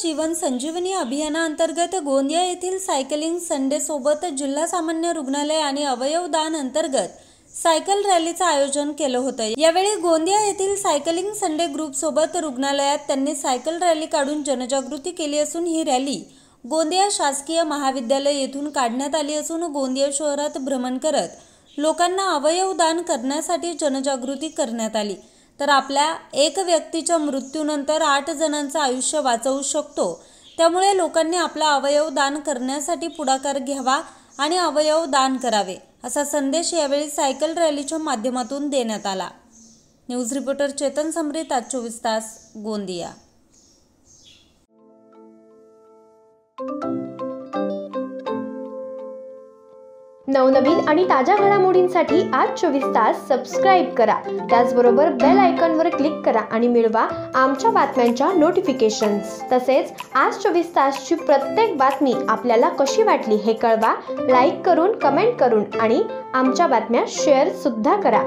जीवन संजीवनी अभियानाअंतर्गत गोंदिया येथील cycling Sunday सोबत जिल्हा सामान्य रुग्णालय आणि अवयव दान अंतर्गत सायकल रॅलीचं आयोजन केलं होतं। यावेळी गोंदिया येथील सायकलिंग संडे ग्रुप सोबत रुग्णालयात त्यांनी सायकल रॅली काढून जनजागृती केली असून ही रॅली गोंदिया शासकीय महाविद्यालय येथून काढण्यात आली असून गोंदिया शहरात भ्रमण करत लोकांना अवयव दान करण्यासाठी जनजागृती करण्यात आली। तर आपल्या एक व्यक्तीच्या मृत्यूनंतर 8 जणांचं आयुष्य वाचवू शकतो, त्यामुळे लोकांनी आपला अवयव दान करण्यासाठी पुढाकार घ्यावा आणि अवयव दान करावे असा संदेश यावेळी सायकल रॅलीच्या माध्यमातून देण्यात आला। न्यूज रिपोर्टर चेतन समरीत, आज 24 तास, गोंदिया। नवनवीन आणि ताज्या घडामोडींसाठी आज 24 तास सबस्क्राइब करा। त्याचबरोबर बेल आयकॉनवर क्लिक करा आणि मिळवा आमच्या बातम्यांच्या नोटिफिकेशन्स। तसेच आज 24 तासची प्रत्येक बातमी आपल्याला कशी वाटली हे कळवा, लाईक करून, कमेंट करून आणि आमच्या बातम्या शेअर सुद्धा करा।